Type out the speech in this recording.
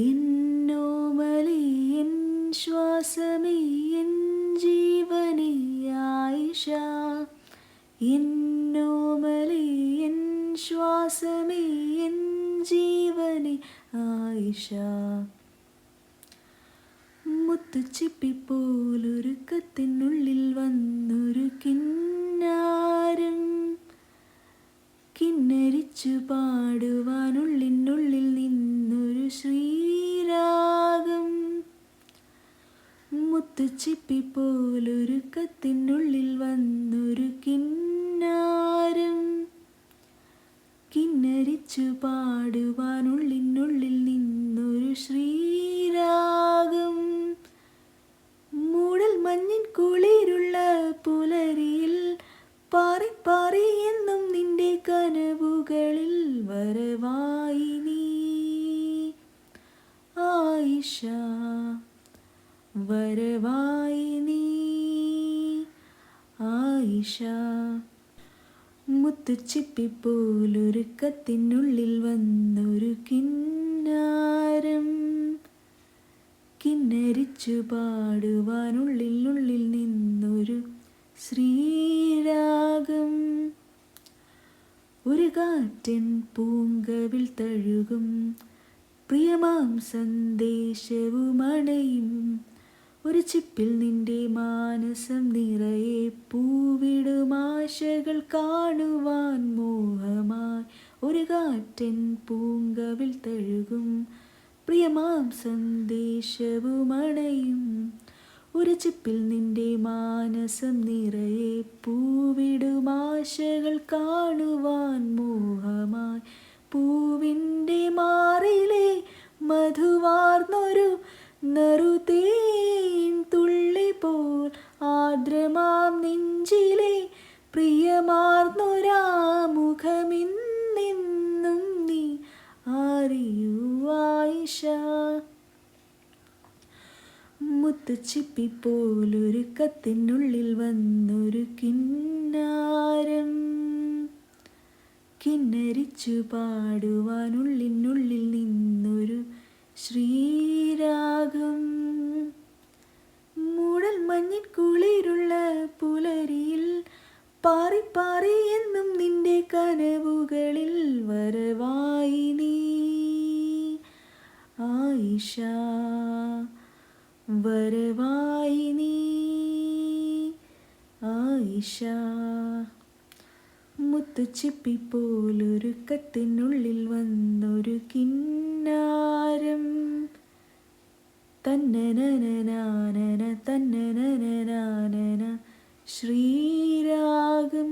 എന്നോമലേ എൻ ശ്വാസമേ എൻ ജീവനേ ആയിഷ. എന്നോമലേ എൻ ശ്വാസമേ എൻ ജീവനേ ആയിഷ. മുത്തുച്ചിപ്പിപ്പോലൊരുക്കത്തിനുള്ളിൽ വന്നൊരു കിന്നാരം, കിന്നരിച്ചു പാടുവാനുള്ളിനുള്ളിൽ നിന്നൊരു ശ്രീരാഗം. മുത്തുച്ചിപ്പിപ്പോലൊരുക്കത്തിനുള്ളിൽ വന്നൊരു കിന്നാരം, കിന്നരിച്ചു പാടുവാനുള്ളിനുള്ളിൽ നിന്നൊരു ശ്രീരാഗം. മൂടൽ മഞ്ഞിൻ കുളിരുള്ള പുലരിയിൽ പാറി പാറി എന്നും നിന്റെ കനവുകളിൽ വരവായി നീ ആയിഷ, വരവായി നീ ആയിഷ. മുത്തുച്ചിപ്പിപ്പോലൊരുക്കത്തിനുള്ളിൽ വന്നൊരു കിന്നാരം, കിന്നരിച്ചു പാടുവാനുള്ളിനുള്ളിൽ നിന്നൊരു ശ്രീരാഗം. ഒരു കാറ്റൻ പൂങ്കവിൽ തഴുകും പ്രിയമാം സന്ദേശവുമണയും, ഒരു ചിപ്പിൽ നിന്റെ മാനസം നിറയെ പൂവിടും ആശകൾ കാണുവാൻ മോഹമായി. ഒരു കാറ്റൻ പൂങ്കവിൽ തഴുകും പ്രിയമാം സന്ദേശവുമണയും, ഒരു ചിപ്പിൽ നിന്റെ മാനസം നിറയെ പൂവിടും ആശകൾ കാണുവാൻ മോഹമായി. പൂവിൻ്റെ മാറിലെ മധുവാർന്നൊരു നറുതേൻ തുള്ളി പോൽ ആർദ്രമാം നെഞ്ചിലെ പ്രിയമാർന്നൊരാ മുഖമെന്നെന്നും നീ അറിയൂ ആയിഷ. മുത്തുച്ചിപ്പിപ്പോലൊരുക്കത്തിനുള്ളിൽ വന്നൊരു കിന്നാരം, കിന്നരിച്ചു പാടുവാനുള്ളിനുള്ളിൽ നിന്നൊരു ശ്രീരാഗം. മൂടൽ മഞ്ഞിൻ കുളിരുള്ള പുലരിയിൽ പാറി പാറി എന്നും നിന്റെ കനവുകളിൽ വരവായി നീ ആയിഷ, വരവായി നീ ആയിഷ. മുത്തുച്ചിപ്പിപ്പോലൊരുക്കത്തിനുള്ളിൽ വന്നൊരു കിന്നാരം, തന്നനനനാനന തന്നനനനാനന ശ്രീരാഗം.